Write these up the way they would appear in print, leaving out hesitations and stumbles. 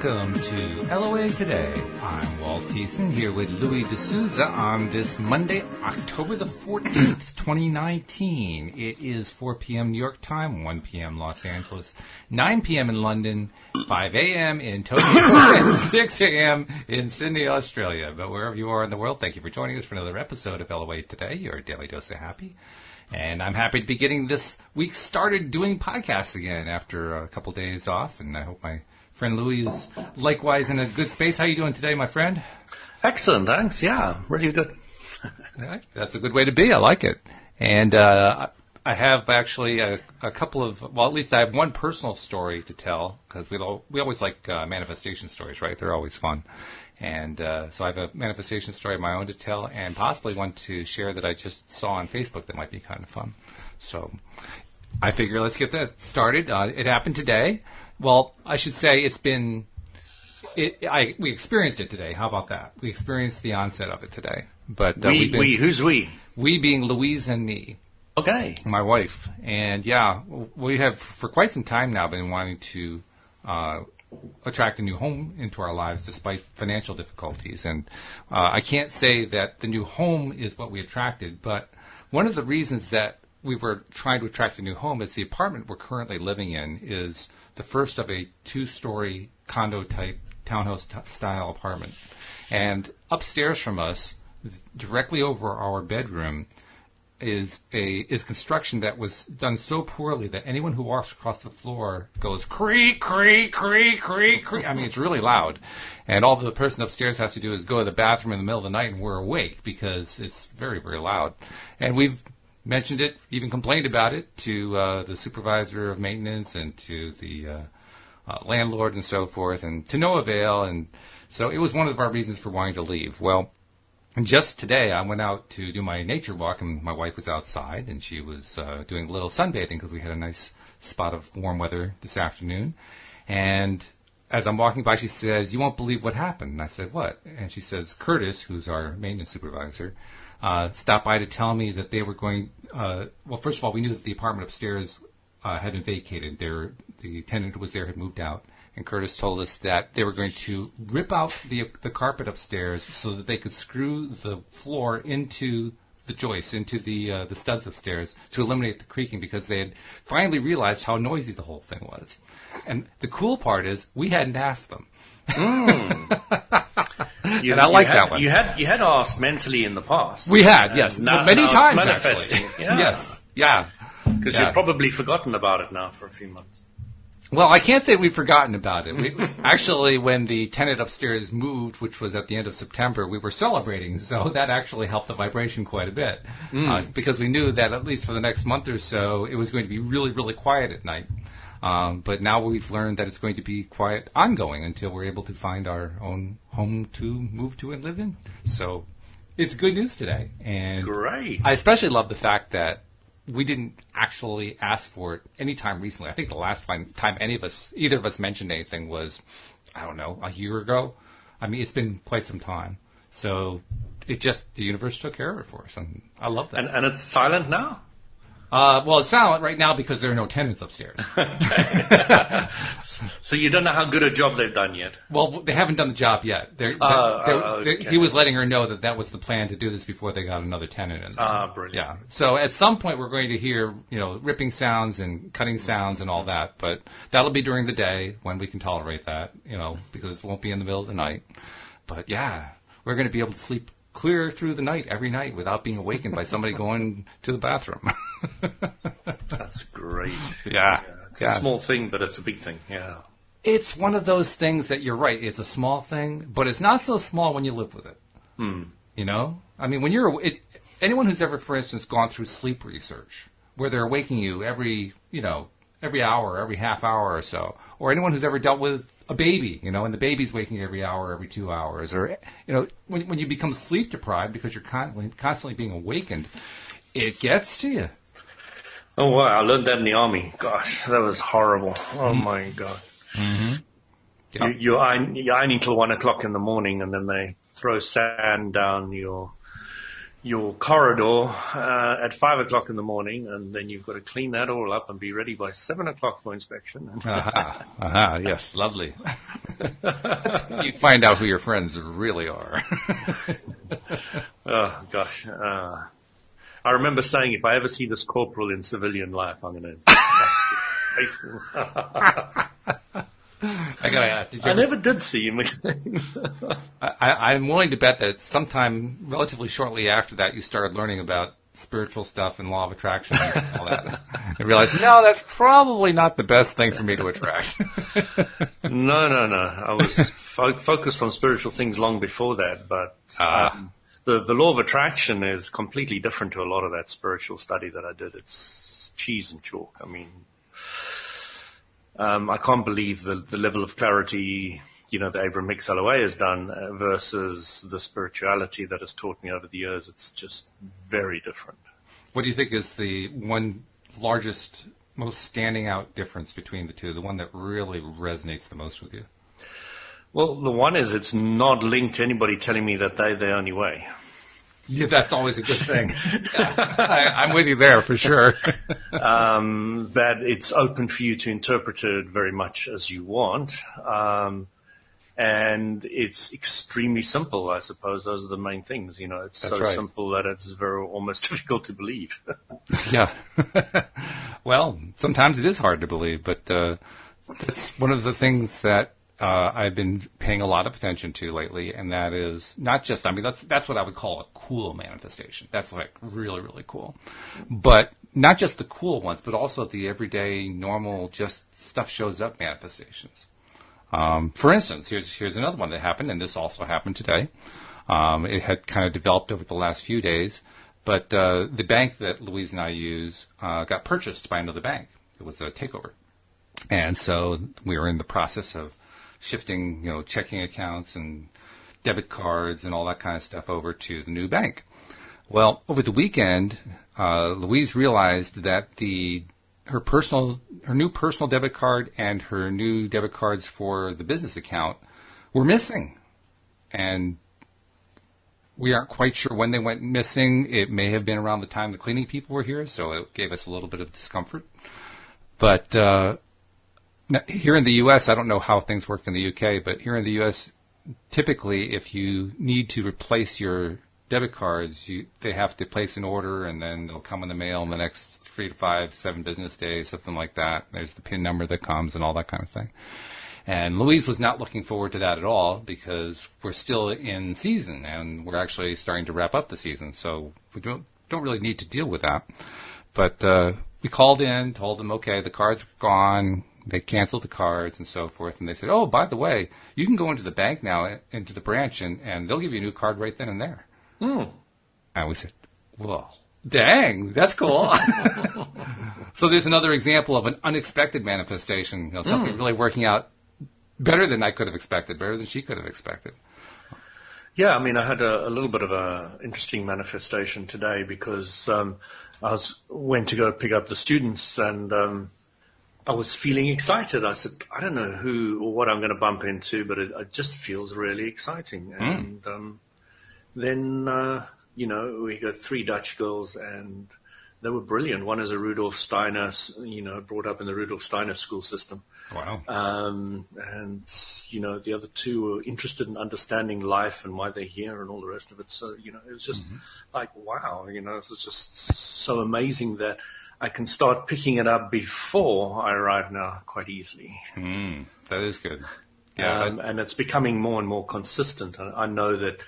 welcome to LOA Today. I'm Walt Thiessen here with Louis D'Souza on this Monday, October the 14th, 2019. It is 4 p.m. New York time, 1 p.m. Los Angeles, 9 p.m. in London, 5 a.m. in Tokyo, and 6 a.m. in Sydney, Australia. But wherever you are in the world, thank you for joining us for another episode of LOA Today, your daily dose of happy. And I'm happy to be getting this week started doing podcasts again after a couple days off, and I hope my friend Louis is likewise in a good space. How are you doing today, my friend? Excellent, thanks. Yeah, really good. That's a good way to be. I like it. And I have actually a couple of, well, at least I have one personal story to tell, because we always like manifestation stories, right? They're always fun. And so I have a manifestation story of my own to tell, and possibly one to share that I just saw on Facebook that might be kind of fun. So I figure let's get that started. It happened today. Well, I should say we experienced it today. How about that? We experienced the onset of it today. But who's we? We being Louise and me. Okay. My wife. And yeah, we have for quite some time now been wanting to attract a new home into our lives despite financial difficulties. And I can't say that the new home is what we attracted, but one of the reasons that we were trying to attract a new home is the apartment we're currently living in is the first of a two-story condo-type townhouse-style apartment. And upstairs from us, directly over our bedroom, is construction that was done so poorly that anyone who walks across the floor goes creak, creak, creak, creak, creak. I mean, it's really loud. And all the person upstairs has to do is go to the bathroom in the middle of the night and we're awake because it's very, very loud. And we've mentioned it, even complained about it to the supervisor of maintenance and to the landlord and so forth, and to no avail. And so it was one of our reasons for wanting to leave. Well, just today I went out to do my nature walk, and my wife was outside, and she was doing a little sunbathing because we had a nice spot of warm weather this afternoon. And as I'm walking by, she says, "You won't believe what happened." And I said, "What?" And she says, "Curtis, who's our maintenance supervisor, stopped by to tell me that they were going, well, first of all, we knew that the apartment upstairs had been vacated. The tenant who was there had moved out. And Curtis told us that they were going to rip out the carpet upstairs so that they could screw the floor into the joists, into the studs upstairs to eliminate the creaking because they had finally realized how noisy the whole thing was. And the cool part is we hadn't asked them. And I like that one. You had asked mentally in the past. We had, yes. Many times, manifesting. Actually. Yeah. Yes, yeah. Because you've probably forgotten about it now for a few months. Well, I can't say we've forgotten about it. Actually, when the tenant upstairs moved, which was at the end of September, we were celebrating. So that actually helped the vibration quite a bit because we knew that at least for the next month or so, it was going to be really, really quiet at night. But now we've learned that it's going to be quiet ongoing until we're able to find our own home to move to and live in. So it's good news today. And great. I especially love the fact that we didn't actually ask for it any time recently. I think the last time either of us mentioned anything was, I don't know, a year ago. I mean, it's been quite some time. So the universe took care of it for us, and I love that. And it's silent now? Well, it's silent right now because there are no tenants upstairs. So you don't know how good a job they've done yet? Well, they haven't done the job yet. Okay. He was letting her know that was the plan to do this before they got another tenant in. Brilliant. Yeah. So at some point we're going to hear, ripping sounds and cutting sounds and all that, but that'll be during the day when we can tolerate that, because it won't be in the middle of the night. But yeah, we're going to be able to sleep clear through the night every night without being awakened by somebody going to the bathroom. That's great. Yeah. It's a small thing, but it's a big thing. Yeah. It's one of those things that you're right. It's a small thing, but it's not so small when you live with it. I mean, anyone who's ever, for instance, gone through sleep research, where they're waking you every hour, every half hour or so, or anyone who's ever dealt with a baby, and the baby's waking every hour, every 2 hours, or, when you become sleep deprived because you're constantly being awakened, it gets to you. Oh, wow. I learned that in the Army. Gosh, that was horrible. Oh, my God. Mm-hmm. Yep. You're ironing till 1 o'clock in the morning, and then they throw sand down your corridor at 5 o'clock in the morning, and then you've got to clean that all up and be ready by 7 o'clock for inspection. Yes, lovely. You find out who your friends really are. Oh, gosh. I remember saying, if I ever see this corporal in civilian life, I'm going to face him. I gotta ask. I never did see him. I'm willing to bet that sometime relatively shortly after that, you started learning about spiritual stuff and law of attraction and all that, and realized, no, that's probably not the best thing for me to attract. No. I was focused on spiritual things long before that, but the law of attraction is completely different to a lot of that spiritual study that I did. It's cheese and chalk. I mean, I can't believe the level of clarity, that Abraham Hicks LOA has done versus the spirituality that has taught me over the years. It's just very different. What do you think is the one largest, most standing out difference between the two, the one that really resonates the most with you? Well, the one is it's not linked to anybody telling me that they're the only way. Yeah, that's always a good thing. I'm with you there for sure. That it's open for you to interpret it very much as you want. And it's extremely simple, I suppose. Those are the main things. It's That's so right. simple that it's very almost difficult to believe. Yeah. Well, sometimes it is hard to believe, but that's one of the things that I've been paying a lot of attention to lately, and that is not just, that's what I would call a cool manifestation. That's like really, really cool. But not just the cool ones, but also the everyday, normal, just stuff shows up manifestations. For instance, here's another one that happened, and this also happened today. It had kind of developed over the last few days, but the bank that Louise and I use got purchased by another bank. It was a takeover. And so we were in the process of shifting, checking accounts and debit cards and all that kind of stuff over to the new bank. Well, over the weekend, Louise realized that her new personal debit card and her new debit cards for the business account were missing. And we aren't quite sure when they went missing. It may have been around the time the cleaning people were here, so it gave us a little bit of discomfort. But here in the U.S., I don't know how things work in the U.K., but here in the U.S., typically if you need to replace your debit cards, they have to place an order, and then they'll come in the mail in the next 3 to 5, 7 business days, something like that. There's the PIN number that comes and all that kind of thing. And Louise was not looking forward to that at all because we're still in season, and we're actually starting to wrap up the season, so we don't really need to deal with that. But we called in, told them, okay, the cards are gone. They canceled the cards and so forth, and they said, oh, by the way, you can go into the bank now, into the branch, and they'll give you a new card right then and there. And we said, well, dang, that's cool. So there's another example of an unexpected manifestation, something really working out better than I could have expected, better than she could have expected. Yeah, I had a little bit of a interesting manifestation today because I went to go pick up the students, and I was feeling excited. I said, I don't know who or what I'm going to bump into, but it just feels really exciting. And then, we got 3 Dutch girls, and they were brilliant. One is a Rudolf Steiner, brought up in the Rudolf Steiner school system. Wow. And, the other 2 were interested in understanding life and why they're here and all the rest of it. So, it was just like, wow, this is just so amazing that I can start picking it up before I arrive now quite easily. That is good. Yeah, and it's becoming more and more consistent. I know that,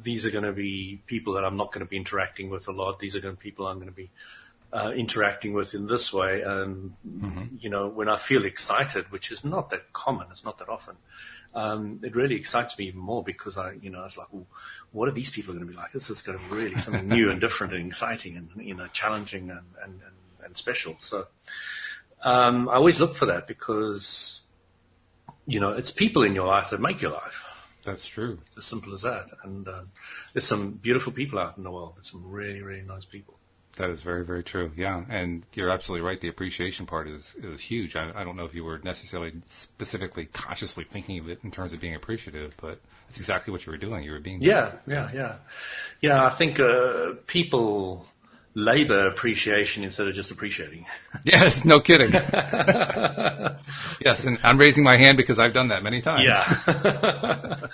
these are going to be people that I'm not going to be interacting with a lot. These are going to be people I'm going to be interacting with in this way. And, when I feel excited, which is not that common, it's not that often, it really excites me even more because I was like, well, what are these people going to be like? This is going to be really something new and different and exciting and, challenging and special. So I always look for that because, it's people in your life that make your life. That's true. It's as simple as that. And there's some beautiful people out in the world. There's some really, really nice people. That is very, very true. Yeah, and you're absolutely right. The appreciation part is huge. I don't know if you were necessarily specifically consciously thinking of it in terms of being appreciative, but that's exactly what you were doing. You were being Yeah. I think people labor appreciation instead of just appreciating. Yes, no kidding. Yes, and I'm raising my hand because I've done that many times. Yeah.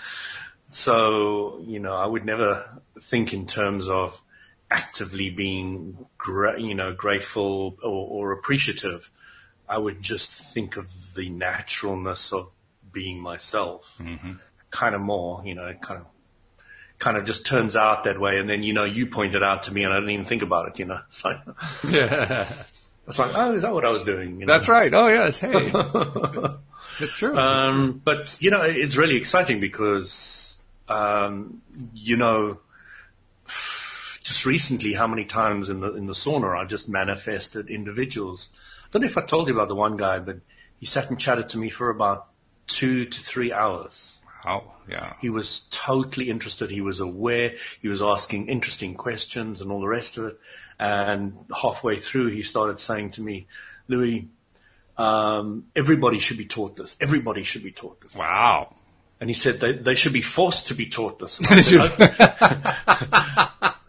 So, I would never think in terms of actively being, grateful or appreciative. I would just think of the naturalness of being myself, kind of more, it kind of just turns out that way. And then, you pointed out to me and I didn't even think about it, It's like, Yeah. it's like, oh, is that what I was doing? That's right. Oh, yes. Hey. It's true. But, it's really exciting because, just recently, how many times in the sauna I've just manifested individuals. I don't know if I told you about the one guy, but he sat and chatted to me for about 2 to 3 hours. Wow, yeah. He was totally interested. He was aware. He was asking interesting questions and all the rest of it. And halfway through, he started saying to me, Louis, everybody should be taught this. Everybody should be taught this. Wow. And he said they should be forced to be taught this. And I said,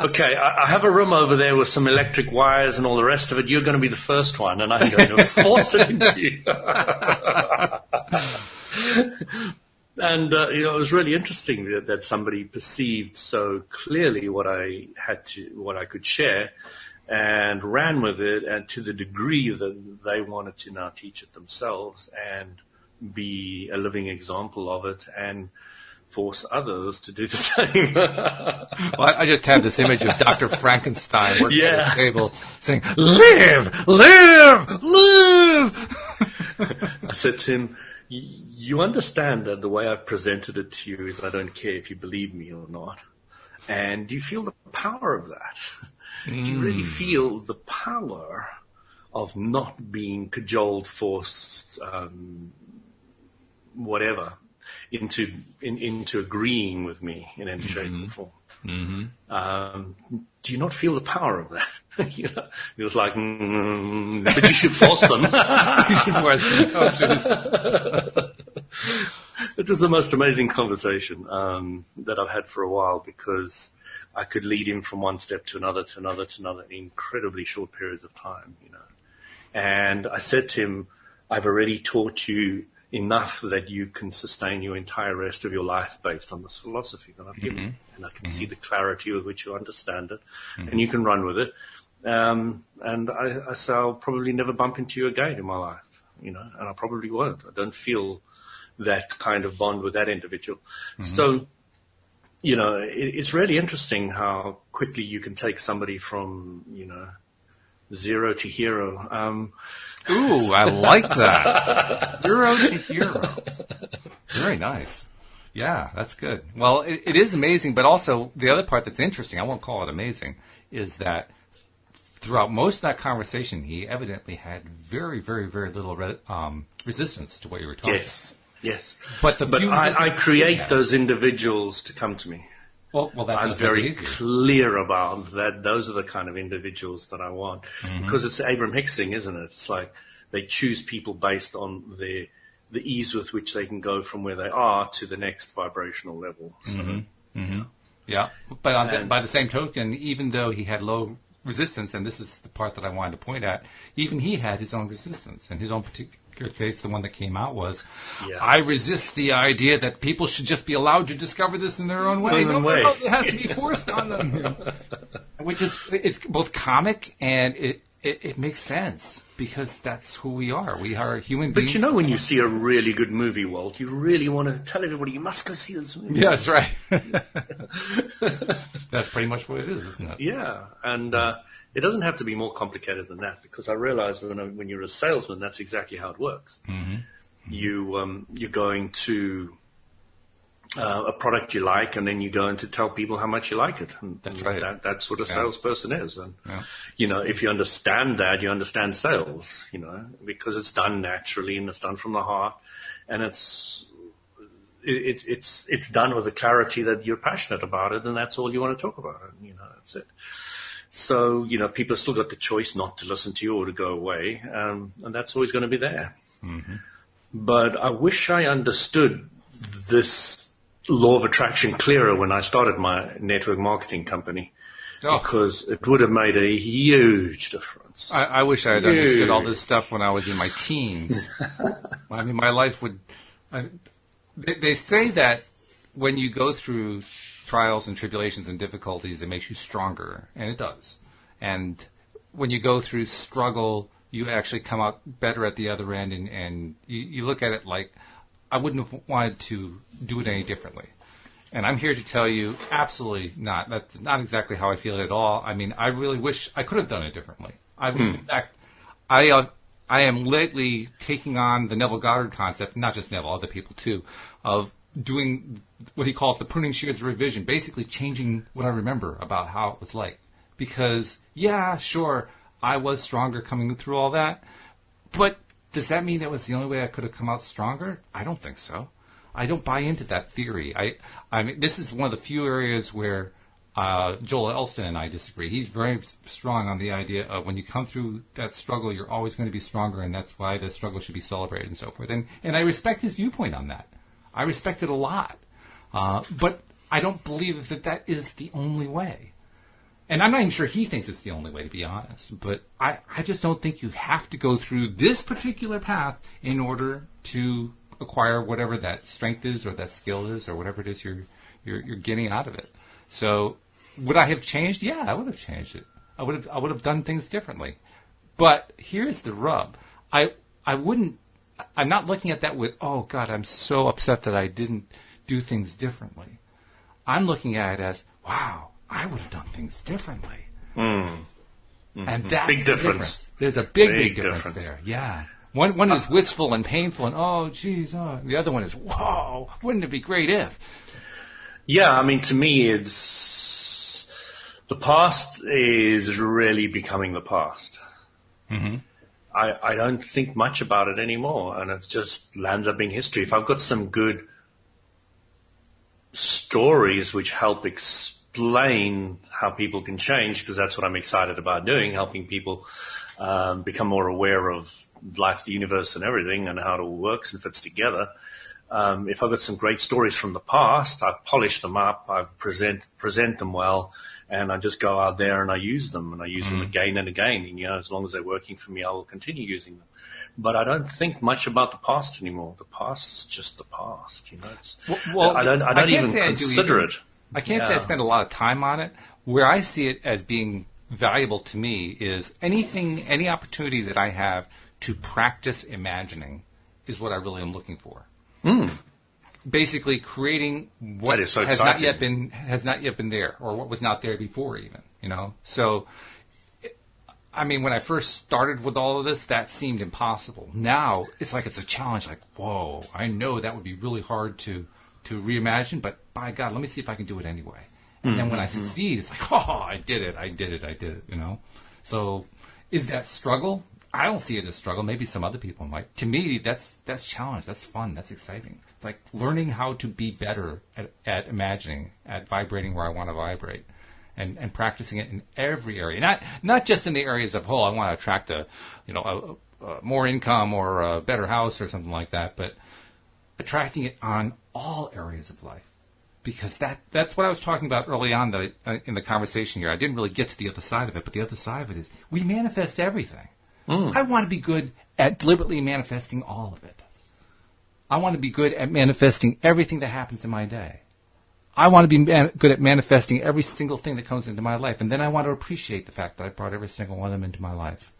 okay, I have a room over there with some electric wires and all the rest of it. You're going to be the first one, and I'm going to force it into you. And, it was really interesting that somebody perceived so clearly what I could share and ran with it, and to the degree that they wanted to now teach it themselves and be a living example of it and force others to do the same. Well, I just have this image of Dr. Frankenstein working at his table saying, live, live, live. I said to him, you understand that the way I've presented it to you is I don't care if you believe me or not. And do you feel the power of that? Do you really feel the power of not being cajoled, forced, whatever, into agreeing with me in any shape or form? Do you not feel the power of that? He was like, but you should force them. You should force them. Oh, jeez. It was the most amazing conversation that I've had for a while, because I could lead him from one step to another, in incredibly short periods of time, And I said to him, I've already taught you enough that you can sustain your entire rest of your life based on this philosophy that I've given you. And I can see the clarity with which you understand it, and you can run with it. And I say I'll probably never bump into you again in my life, and I probably won't. I don't feel that kind of bond with that individual. So, it's really interesting how quickly you can take somebody from, zero to hero. Ooh, I like that. Zero to hero. Very nice. Yeah, that's good. Well, it is amazing, but also the other part that's interesting, I won't call it amazing, is that throughout most of that conversation, he evidently had very, very, very little resistance to what you were talking about. Yes. But I create those individuals to come to me. Well, I'm very clear about that. Those are the kind of individuals that I want, because it's the Abraham Hicks thing, isn't it? It's like they choose people based on the ease with which they can go from where they are to the next vibrational level. So, yeah, but by the same token, even though he had low resistance, and this is the part that I wanted to point at, even he had his own resistance, and his own particular case, the one that came out was, I resist the idea that people should just be allowed to discover this in their own way. No, it has to be forced on them. Which is, it's both comic and it makes sense, because that's who we are. We are human beings. But when you see a really good movie, Walt, you really want to tell everybody, you must go see this movie. Yeah, that's right. That's pretty much what it is, isn't it? Yeah, and it doesn't have to be more complicated than that, because I realize when you're a salesman, that's exactly how it works. You're going to a product you like, and then you go in to tell people how much you like it. And that's right. That's what a salesperson is. And, if you understand that, you understand sales, because it's done naturally and it's done from the heart, and it's done with the clarity that you're passionate about it, and that's all you want to talk about. And, that's it. So, people have still got the choice not to listen to you or to go away, and that's always going to be there. But I wish I understood this law of attraction clearer when I started my network marketing company, Oh. because it would have made a huge difference. I wish I had understood all this stuff when I was in my teens. I mean, my life would... They say that when you go through trials and tribulations and difficulties, it makes you stronger, and it does. And when you go through struggle, you actually come out better at the other end, and you look at it like, I wouldn't have wanted to do it any differently. And I'm here to tell you, absolutely not. That's not exactly how I feel at all. I mean, I really wish I could have done it differently. In fact, I am lately taking on the Neville Goddard concept, not just Neville, other people too, of doing what he calls the pruning shears revision, basically changing what I remember about how it was like. Because, yeah, sure, I was stronger coming through all that, but does that mean that was the only way I could have come out stronger? I don't think so. I don't buy into that theory. I mean, this is one of the few areas where Joel Elston and I disagree. He's very strong on the idea of when you come through that struggle, you're always going to be stronger, and that's why the struggle should be celebrated and so forth. And I respect his viewpoint on that. I respect it a lot. But I don't believe that is the only way. And I'm not even sure he thinks it's the only way, to be honest. But I just don't think you have to go through this particular path in order to acquire whatever that strength is or that skill is or whatever it is you're getting out of it. So would I have changed? Yeah, I would have changed it. I would have done things differently. But here's the rub. I wouldn't. I'm not looking at that with, oh God, I'm so upset that I didn't do things differently. I'm looking at it as, wow, I would have done things differently. And that's big the difference. There's a big difference there. Yeah. One is wistful and painful and, oh, geez. Oh. The other one is, whoa, wouldn't it be great if? Yeah, I mean, to me, it's the past is really becoming the past. Mm-hmm. I don't think much about it anymore, and it just lands up being history. If I've got some good stories which help explain how people can change, because that's what I'm excited about doing, helping people become more aware of life, the universe, and everything, and how it all works and fits together. If I've got some great stories from the past, I've polished them up, I've present them well, and I just go out there and I use them, and I use them again and again. And, as long as they're working for me, I will continue using them. But I don't think much about the past anymore. The past is just the past. It's, I don't even consider it. I can't say I spend a lot of time on it. Where I see it as being valuable to me is any opportunity that I have to practice imagining is what I really am looking for. Basically, creating what that is so has exciting. not yet been there, or what was not there before, even. So, I mean, when I first started with all of this, that seemed impossible. Now it's like it's a challenge. Like, whoa, I know that would be really hard to reimagine, but by God, let me see if I can do it anyway. And then when I succeed, it's like, oh, I did it. So, is that struggle? I don't see it as struggle. Maybe some other people might. To me, that's challenge. That's fun. That's exciting. It's like learning how to be better at imagining, at vibrating where I want to vibrate, and practicing it in every area. Not just in the areas of, I want to attract a more income or a better house or something like that, but attracting it on all areas of life. Because that's what I was talking about early on in the conversation here. I didn't really get to the other side of it, but the other side of it is we manifest everything. I want to be good at deliberately manifesting all of it. I want to be good at manifesting everything that happens in my day. I want to be good at manifesting every single thing that comes into my life. And then I want to appreciate the fact that I brought every single one of them into my life.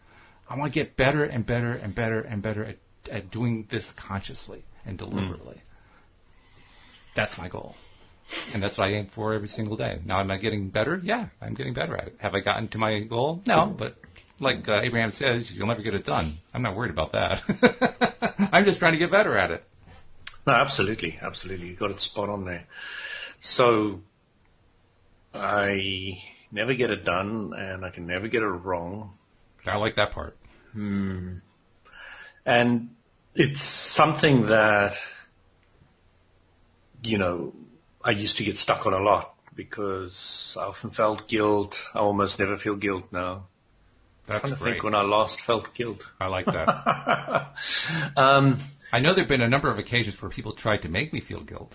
I want to get better and better and better and better at doing this consciously and deliberately. That's my goal. And that's what I aim for every single day. Now, am I getting better? Yeah, I'm getting better at it. Have I gotten to my goal? No, but like Abraham says, you'll never get it done. I'm not worried about that. I'm just trying to get better at it. No, absolutely. You got it spot on there. So I never get it done, and I can never get it wrong. I like that part. And it's something that, I used to get stuck on a lot because I often felt guilt. I almost never feel guilt now. That's I great. think when I last felt guilt. I like that. I know there have been a number of occasions where people tried to make me feel guilt.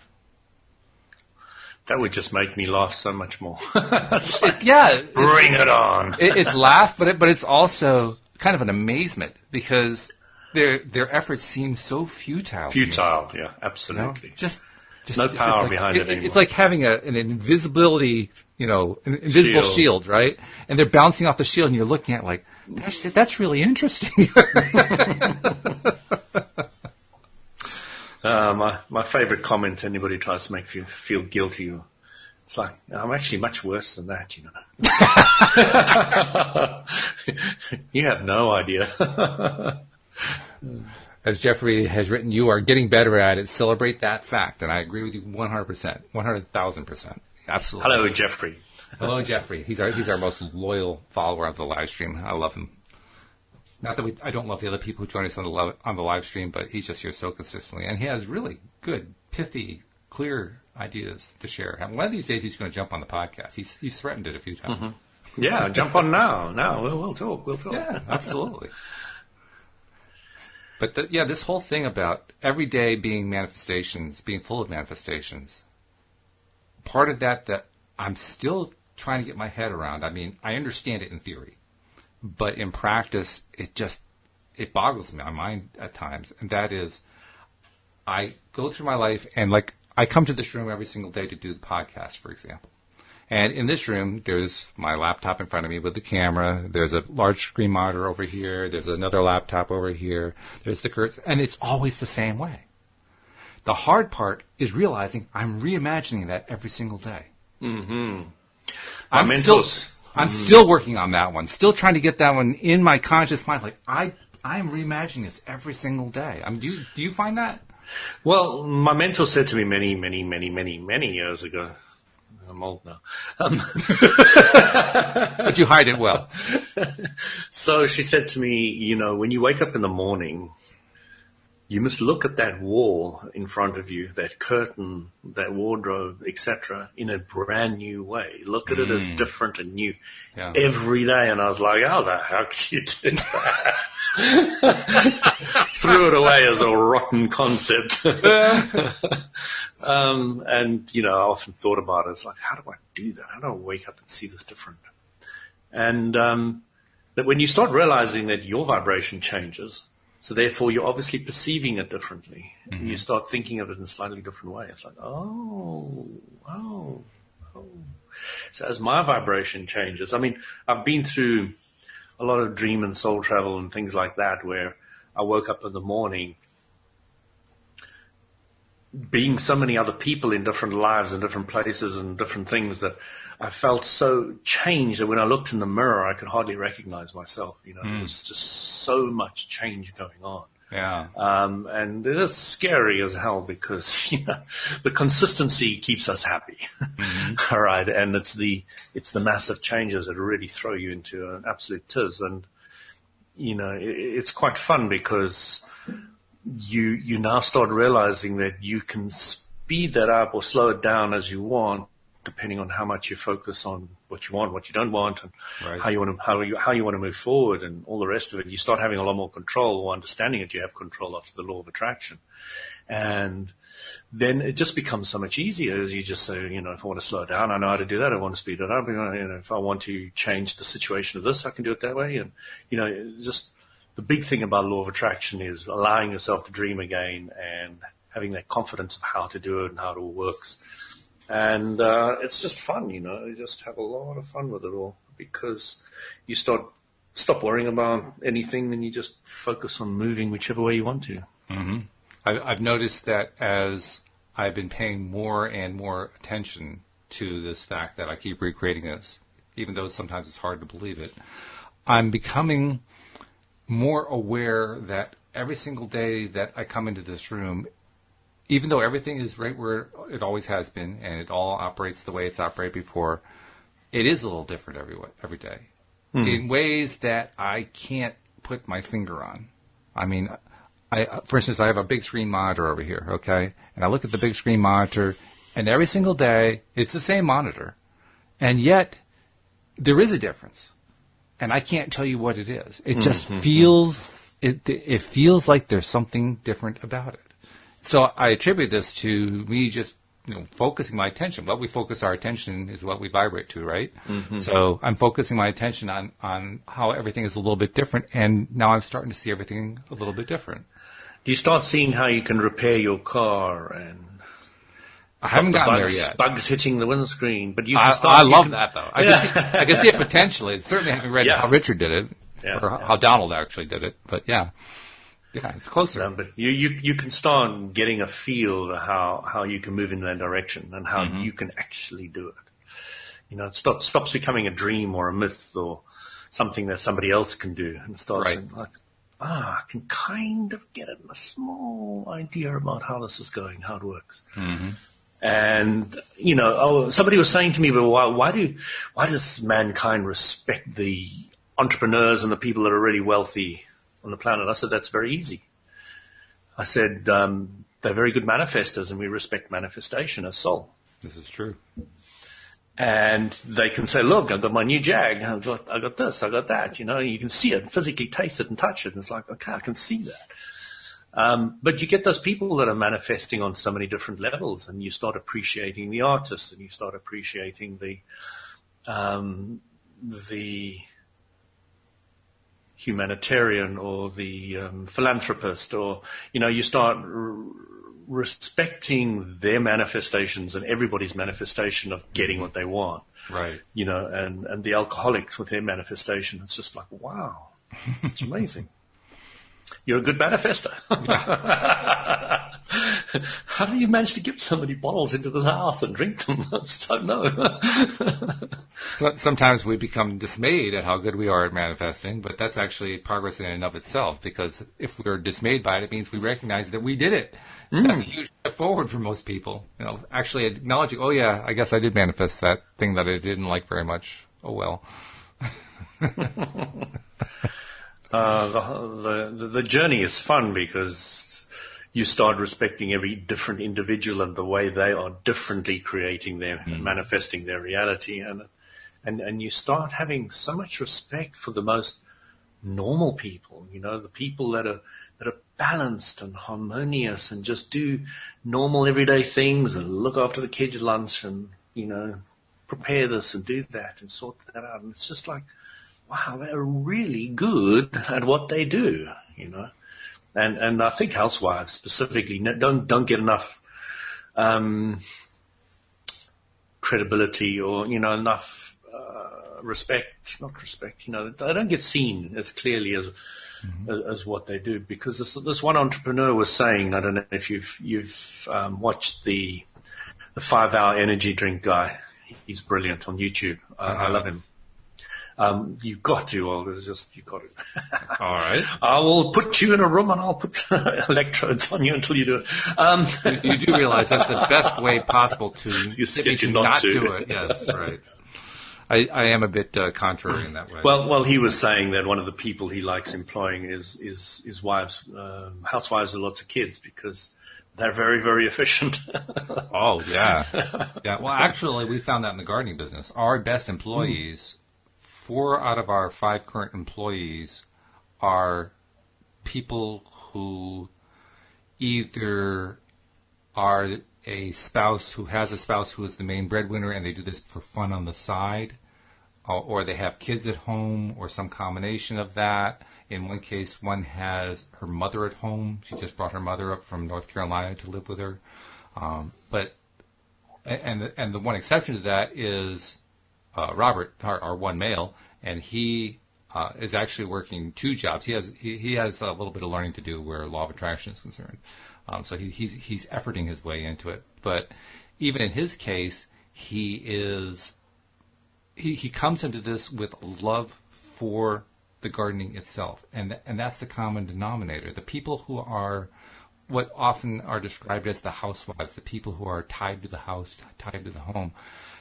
That would just make me laugh so much more. It's like, bring it on. It's laugh, but it's also kind of an amazement because their efforts seem so futile. Futile, yeah, absolutely. Just no power behind it anymore. It's like having an invisibility, an invisible shield, right? And they're bouncing off the shield, and you're looking at it like, that's really interesting. My favorite comment anybody tries to make you feel guilty. It's like, I'm actually much worse than that, You have no idea. As Jeffrey has written, you are getting better at it. Celebrate that fact. And I agree with you 100%, 100,000%. Absolutely. Hello, Jeffrey. Hello, Jeffrey. He's our most loyal follower of the live stream. I love him. Not that I don't love the other people who join us on the live stream, but he's just here so consistently. And he has really good, pithy, clear ideas to share. And one of these days he's going to jump on the podcast. He's threatened it a few times. Mm-hmm. Yeah, jump on now. Now, we'll talk. Yeah, absolutely. But this whole thing about every day being manifestations, being full of manifestations, part of that I'm still trying to get my head around. I mean, I understand it in theory, but in practice, it boggles my mind at times. And that is, I go through my life and I come to this room every single day to do the podcast, for example. And in this room, there's my laptop in front of me with the camera. There's a large screen monitor over here. There's another laptop over here. There's the curtains. And it's always the same way. The hard part is realizing I'm reimagining that every single day. Mm-hmm. I'm still working on that one. Still trying to get that one in my conscious mind. Like, I'm reimagining this every single day. I mean, do you find that? Well, my mentor said to me many, many, many, many, many years ago, I'm old now. But you hide it well. So she said to me, when you wake up in the morning, you must look at that wall in front of you, that curtain, that wardrobe, etc., in a brand new way. Look at it as different and new every day. And I was like, how the hell could you do that? Threw it away as a rotten concept. And, I often thought about it. It's like, how do I do that? How do I wake up and see this different? And that when you start realizing that your vibration changes, so therefore you're obviously perceiving it differently. Mm-hmm. You start thinking of it in a slightly different way. It's like, oh. So as my vibration changes, I mean, I've been through a lot of dream and soul travel and things like that where I woke up in the morning being so many other people in different lives and different places and different things that I felt so changed that when I looked in the mirror, I could hardly recognize myself. There was just so much change going on. Yeah. And it is scary as hell because, the consistency keeps us happy. Mm-hmm. All right. And it's the massive changes that really throw you into an absolute tiz. And, it's quite fun because you now start realizing that you can speed that up or slow it down as you want, depending on how much you focus on what you want, what you don't want, and how you want to move forward, and all the rest of it. You start having a lot more control, or understanding that you have control after the law of attraction, and then it just becomes so much easier as you just say, if I want to slow it down, I know how to do that. I want to speed it up. If I want to change the situation of this, I can do it that way. And just the big thing about law of attraction is allowing yourself to dream again and having that confidence of how to do it and how it all works. And it's just fun, you just have a lot of fun with it all because you stop worrying about anything and you just focus on moving whichever way you want to. Mm-hmm. I've noticed that as I've been paying more and more attention to this fact that I keep recreating this, even though sometimes it's hard to believe it, I'm becoming more aware that every single day that I come into this room, even though everything is right where it always has been and it all operates the way it's operated before, it is a little different every day in ways that I can't put my finger on. I mean, for instance, I have a big screen monitor over here, okay? And I look at the big screen monitor, and every single day it's the same monitor. And yet there is a difference. And I can't tell you what it is. It just feels, it feels like there's something different about it. So I attribute this to me just focusing my attention. What we focus our attention is what we vibrate to, right? Mm-hmm. So I'm focusing my attention on how everything is a little bit different, and now I'm starting to see everything a little bit different. Do you start seeing how you can repair your car and I haven't gotten there yet. Bugs hitting the windscreen, but you I can start. love that though. I can see it potentially. Certainly, haven't read how Richard did it or how Donald actually did it, but yeah, it's closer. But you can start getting a feel of how you can move in that direction and how you can actually do it. It stops becoming a dream or a myth or something that somebody else can do, and starts saying, like, I can kind of get a small idea about how this is going, how it works. Mm-hmm. And, somebody was saying to me, but why does mankind respect the entrepreneurs and the people that are really wealthy on the planet? I said, that's very easy. I said, they're very good manifestors, and we respect manifestation as soul. This is true. And they can say, look, I've got my new Jag. I got this, I got that. You can see it, physically taste it and touch it. And it's like, okay, I can see that. But you get those people that are manifesting on so many different levels, and you start appreciating the artist, and you start appreciating the humanitarian or the philanthropist, or, you start respecting their manifestations and everybody's manifestation of getting what they want. Right. And the alcoholics with their manifestation. It's just like, wow, it's amazing. You're a good manifester. Yeah. How do you manage to get so many bottles into the house and drink them? I just don't know. Sometimes we become dismayed at how good we are at manifesting, but that's actually progress in and of itself, because if we're dismayed by it, it means we recognize that we did it. That's a huge step forward for most people. Actually acknowledging, oh yeah, I guess I did manifest that thing that I didn't like very much. Oh well. The journey is fun because you start respecting every different individual and the way they are differently creating their manifesting their reality, and you start having so much respect for the most normal people. The people that are balanced and harmonious and just do normal everyday things and look after the kids' lunch and prepare this and do that and sort that out. And it's just like, wow, they're really good at what they do, And I think housewives specifically don't get enough credibility or, enough respect, not respect, they don't get seen as clearly as what they do. Because this one entrepreneur was saying, I don't know if you've watched the 5-hour energy drink guy. He's brilliant on YouTube. I love him. You've got to, you've got to. All right. I will put you in a room and I'll put electrodes on you until you do it. You do realize that's the best way possible to get you not to do it. Yes, right. I am a bit contrary in that way. Well, he was saying that one of the people he likes employing is wives, housewives with lots of kids, because they're very, very efficient. Oh, yeah. Yeah. Well, actually, we found that in the gardening business. Our best employees, 4 out of our 5 current employees, are people who either are a spouse who has a spouse who is the main breadwinner and they do this for fun on the side, or they have kids at home, or some combination of that. In one case, one has her mother at home. She just brought her mother up from North Carolina to live with her. But the one exception to that is Robert, our one male, and he is actually working 2 jobs. He has a little bit of learning to do where law of attraction is concerned. So he's efforting his way into it. But even in his case, he comes into this with love for the gardening itself, and that's the common denominator. The people who are what often are described as the housewives, the people who are tied to the house, tied to the home,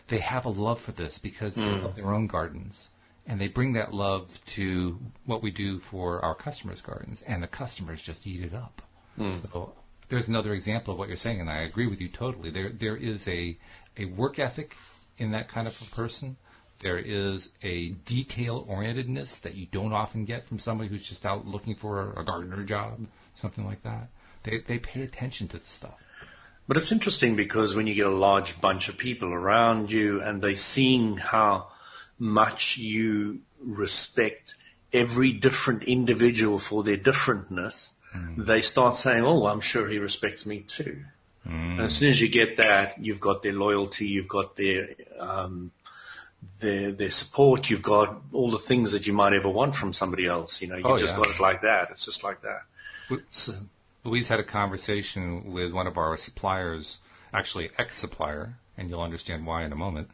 they have a love for this because they love their own gardens. And they bring that love to what we do for our customers' gardens, and the customers just eat it up. So there's another example of what you're saying, and I agree with you totally. There is a work ethic in that kind of a person. There is a detail-orientedness that you don't often get from somebody who's just out looking for a gardener job, something like that. They pay attention to the stuff. But it's interesting because when you get a large bunch of people around you and they're seeing how much you respect every different individual for their differentness, they start saying, oh, I'm sure he respects me too. And as soon as you get that, you've got their loyalty, you've got their support, you've got all the things that you might ever want from somebody else. You got it like that. It's just like that. So, Louise had a conversation with one of our suppliers, actually ex-supplier, and you'll understand why in a moment.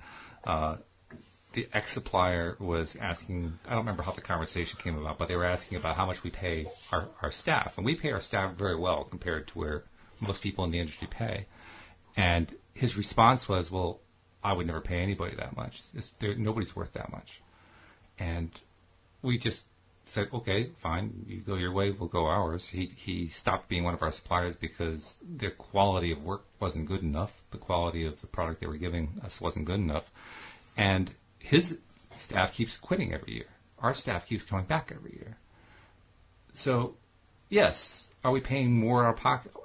The ex-supplier was asking, I don't remember how the conversation came about, but they were asking about how much we pay our staff. And we pay our staff very well compared to where most people in the industry pay. And his response was, well, I would never pay anybody that much. Nobody's worth that much. And we just said, okay, fine, you go your way, we'll go ours. He stopped being one of our suppliers because their quality of work wasn't good enough. The quality of the product they were giving us wasn't good enough. And his staff keeps quitting every year. Our staff keeps coming back every year. So, yes, are we paying more out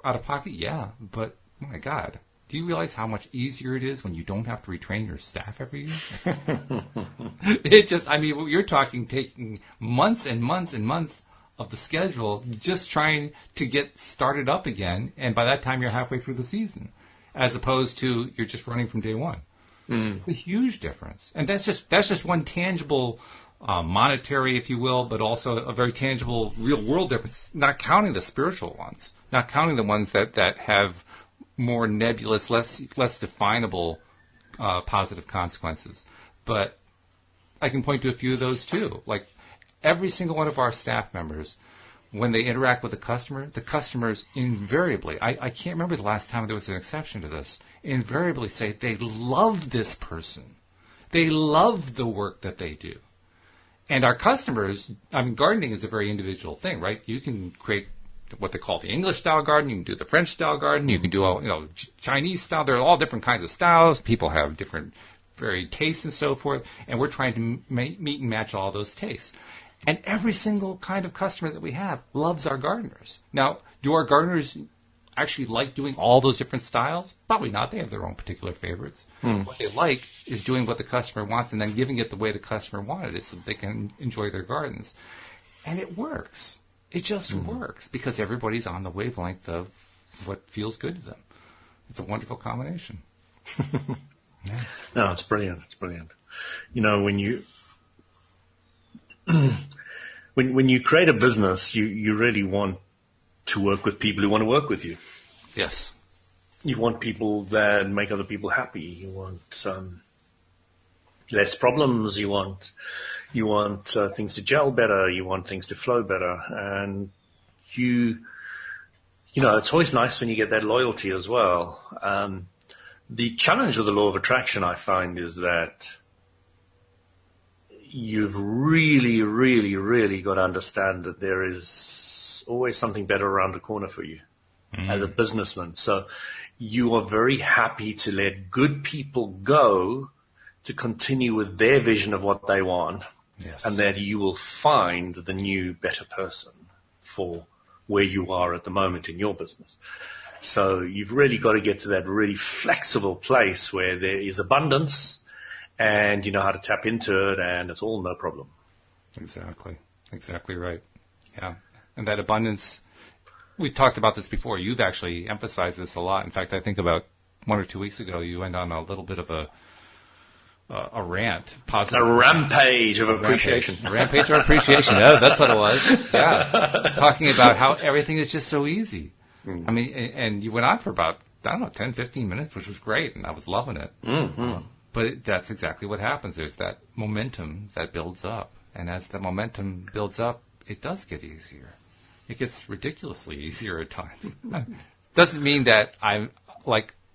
of pocket? Yeah, but my God, do you realize how much easier it is when you don't have to retrain your staff every year? You're talking taking months and months and months of the schedule just trying to get started up again, and by that time you're halfway through the season, as opposed to you're just running from day one. A huge difference. And that's just one tangible monetary, if you will, but also a very tangible real world difference, not counting the spiritual ones, not counting the ones that have more nebulous, less definable positive consequences. But I can point to a few of those too. Like every single one of our staff members, when they interact with the customers invariably, I can't remember the last time there was an exception to this, invariably say they love this person. They love the work that they do. And our customers, gardening is a very individual thing, right? You can create what they call the English style garden. You can do the French style garden. You can do all, Chinese style. There are all different kinds of styles. People have different varied tastes and so forth. And we're trying to meet and match all those tastes. And every single kind of customer that we have loves our gardeners. Now, do our gardeners actually like doing all those different styles? Probably not. They have their own particular favorites. What they like is doing what the customer wants and then giving it the way the customer wanted it so that they can enjoy their gardens. And it works. It just works because everybody's on the wavelength of what feels good to them. It's a wonderful combination. Yeah. No, it's brilliant. It's brilliant. When you when you create a business, you really want to work with people who want to work with you. Yes. You want people that make other people happy. You want less problems. You want things to gel better. You want things to flow better. And it's always nice when you get that loyalty as well. The challenge with the law of attraction, I find, is that you've really, really, really got to understand that there is always something better around the corner for you as a businessman. So you are very happy to let good people go to continue with their vision of what they want. Yes. And that you will find the new, better person for where you are at the moment in your business. So you've really got to get to that really flexible place where there is abundance and you know how to tap into it and it's all no problem. Exactly right. Yeah. And that abundance, we've talked about this before. You've actually emphasized this a lot. In fact, I think about 1 or 2 weeks ago, you went on a little bit of a rant, positive. A rampage of appreciation. A rampage of appreciation. Yeah, that's what it was. Yeah. Talking about how everything is just so easy. And you went on for about, 10, 15 minutes, which was great, and I was loving it. But that's exactly what happens. There's that momentum that builds up. And as the momentum builds up, it does get easier. It gets ridiculously easier at times. Doesn't mean that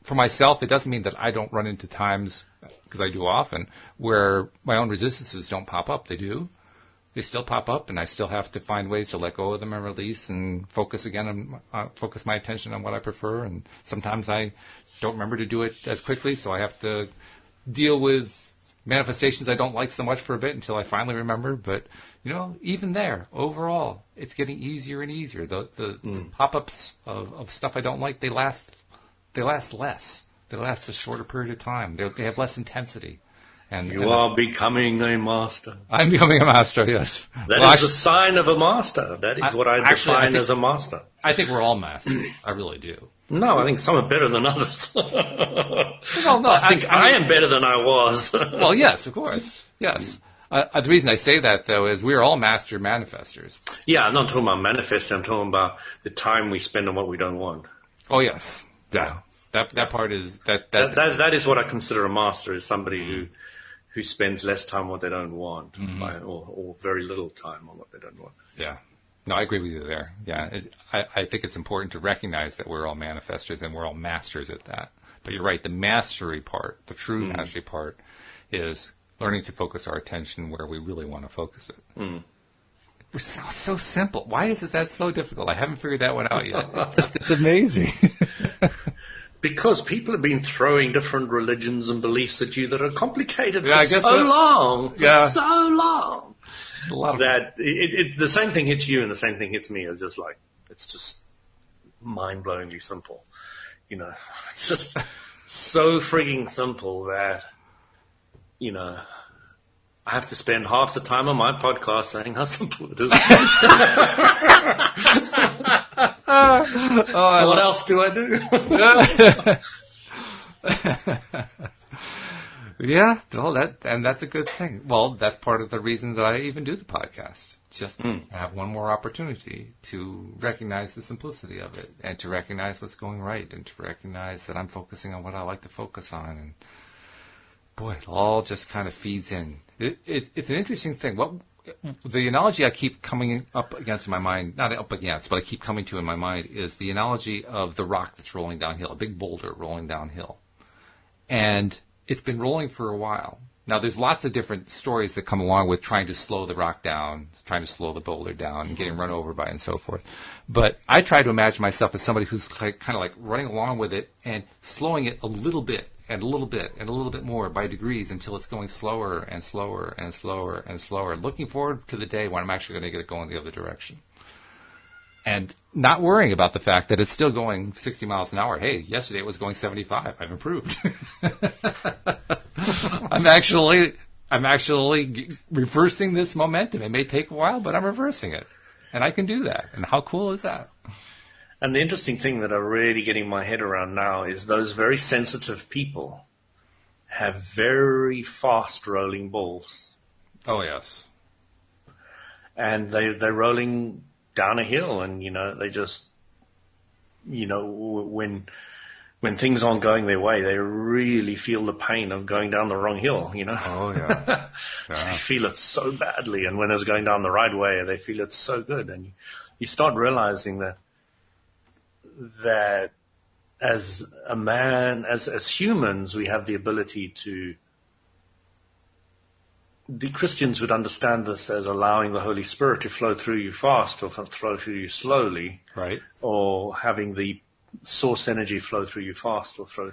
for myself, it doesn't mean that I don't run into times, because I do often, where my own resistances don't pop up. They do. They still pop up, and I still have to find ways to let go of them and release and focus again on focus my attention on what I prefer. And sometimes I don't remember to do it as quickly, so I have to deal with manifestations I don't like so much for a bit until I finally remember. But even there, overall, it's getting easier and easier. The pop-ups of stuff I don't like, they last they last less. They last a shorter period of time. They have less intensity. And you are becoming a master. I'm becoming a master, yes. That is a sign of a master. That is what I define as a master. I think we're all masters. I really do. No, I think some are better than others. No, I think I am better than I was. Well, yes, of course. Yes. The reason I say that, though, is we're all master manifestors. Yeah, I'm not talking about manifesting. I'm talking about the time we spend on what we don't want. Oh, yes. Yeah. That part is... That is what I consider a master, is somebody who spends less time on what they don't want, or very little time on what they don't want. Yeah. No, I agree with you there. Yeah. I think it's important to recognize that we're all manifestors and we're all masters at that. But you're right. The mastery part, the true mastery part, is learning to focus our attention where we really want to focus it. It's so simple. Why is it that's so difficult? I haven't figured that one out yet. It's amazing. Because people have been throwing different religions and beliefs at you that are complicated for so long. That the same thing hits you and the same thing hits me. It's just mind-blowingly simple. You know, it's just so frigging simple that, you know, I have to spend half the time on my podcast saying how simple it is. What else do I do? Yeah, well, that's a good thing. Well, that's part of the reason that I even do the podcast. Just have one more opportunity to recognize the simplicity of it, and to recognize what's going right, and to recognize that I'm focusing on what I like to focus on. And boy, it all just kind of feeds in. It's an interesting thing. The analogy I keep coming up against in my mind, not up against, but I keep coming to in my mind, is the analogy of the rock that's rolling downhill, a big boulder rolling downhill. And it's been rolling for a while. Now, there's lots of different stories that come along with trying to slow the rock down, trying to slow the boulder down, and getting run over by it and so forth. But I try to imagine myself as somebody who's kind of like running along with it and slowing it a little bit and a little bit and a little bit more by degrees until it's going slower and slower and slower and slower, looking forward to the day when I'm actually going to get it going the other direction. And not worrying about the fact that it's still going 60 miles an hour. Hey, yesterday it was going 75. I've improved. I'm actually reversing this momentum. It may take a while, but I'm reversing it. And I can do that. And how cool is that? And the interesting thing that I'm really getting my head around now is those very sensitive people have very fast rolling balls. Oh, yes. And they're rolling down a hill, and, you know, they just, you know, when things aren't going their way, they really feel the pain of going down the wrong hill, you know. Oh, yeah. They feel it so badly. And when it's going down the right way, they feel it so good. And you start realizing that as a man, as humans, we have the ability to, the Christians would understand this as allowing the Holy Spirit to flow through you fast or flow through you slowly. Right. Or having the source energy flow through you fast or flow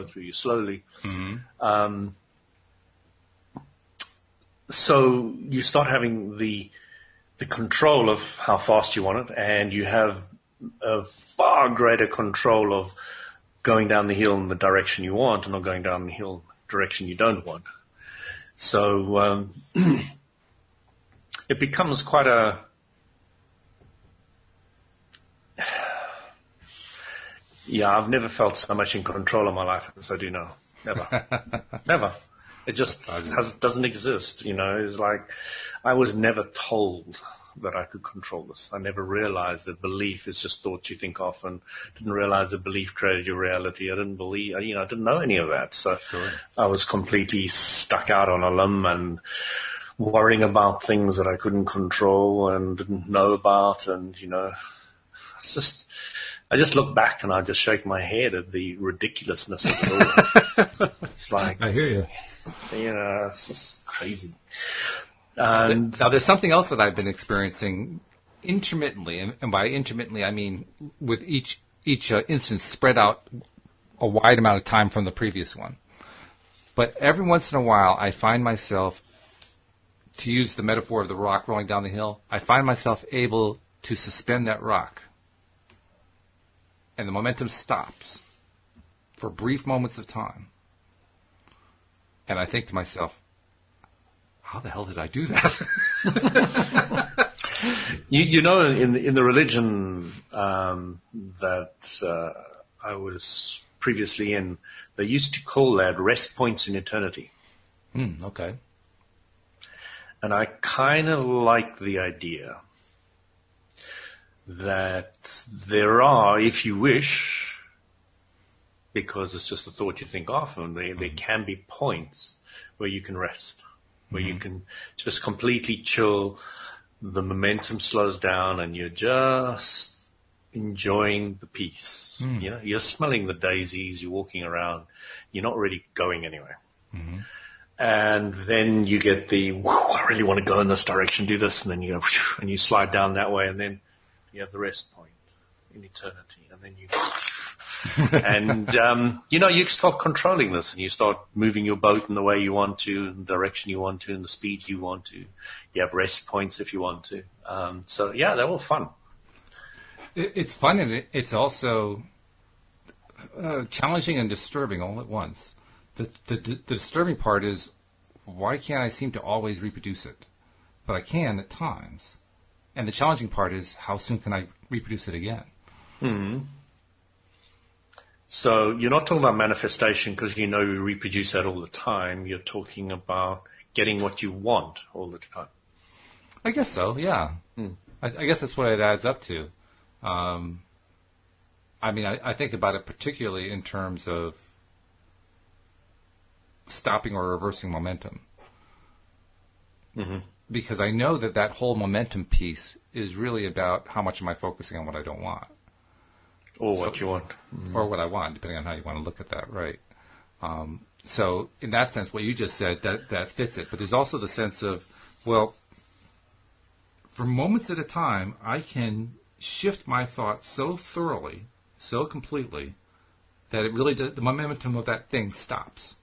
through you slowly. Mm-hmm. So you start having the control of how fast you want it, and you have a far greater control of going down the hill in the direction you want and not going down the hill in the direction you don't want. So it becomes quite a... Yeah, I've never felt so much in control of my life as I do now. Never. Never. It just doesn't exist, you know. It's like I was never told that I could control this. I never realized that belief is just thoughts you think of, and didn't realize that belief created your reality. I didn't believe, you know, I didn't know any of that. So sure. I was completely stuck out on a limb and worrying about things that I couldn't control and didn't know about. And, you know, I just look back and I just shake my head at the ridiculousness of it all. It's like, I hear you. You know, it's just crazy. And now, there's something else that I've been experiencing intermittently, and by intermittently I mean with each instance spread out a wide amount of time from the previous one. But every once in a while, I find myself, to use the metaphor of the rock rolling down the hill, I find myself able to suspend that rock, and the momentum stops, for brief moments of time. And I think to myself, how the hell did I do that? You know, in the religion that I was previously in, they used to call that rest points in eternity. Okay. And I kind of like the idea that there are, if you wish, because it's just a thought you think of, and there can be points where you can rest, where you can just completely chill, the momentum slows down, and you're just enjoying the peace. You know, you're smelling the daisies, you're walking around, you're not really going anywhere. And then you get I really want to go in this direction, do this, and then you go, and you slide down that way, and then you have the rest point in eternity, and then you and you start controlling this, and you start moving your boat in the way you want to, in the direction you want to, in the speed you want to. You have rest points if you want to. So yeah, they're all fun. It's fun, and it's also challenging and disturbing all at once. The disturbing part is, why can't I seem to always reproduce it? But I can at times. And the challenging part is, how soon can I reproduce it again? So you're not talking about manifestation because you reproduce that all the time. You're talking about getting what you want all the time. I guess so, yeah. I guess that's what it adds up to. I think about it particularly in terms of stopping or reversing momentum. Because I know that whole momentum piece is really about how much am I focusing on what I don't want. Or what you want. Or what I want, depending on how you want to look at that, right? So in that sense, what you just said, that fits it. But there's also the sense of, well, for moments at a time, I can shift my thoughts so thoroughly, so completely, that it really does, the momentum of that thing stops.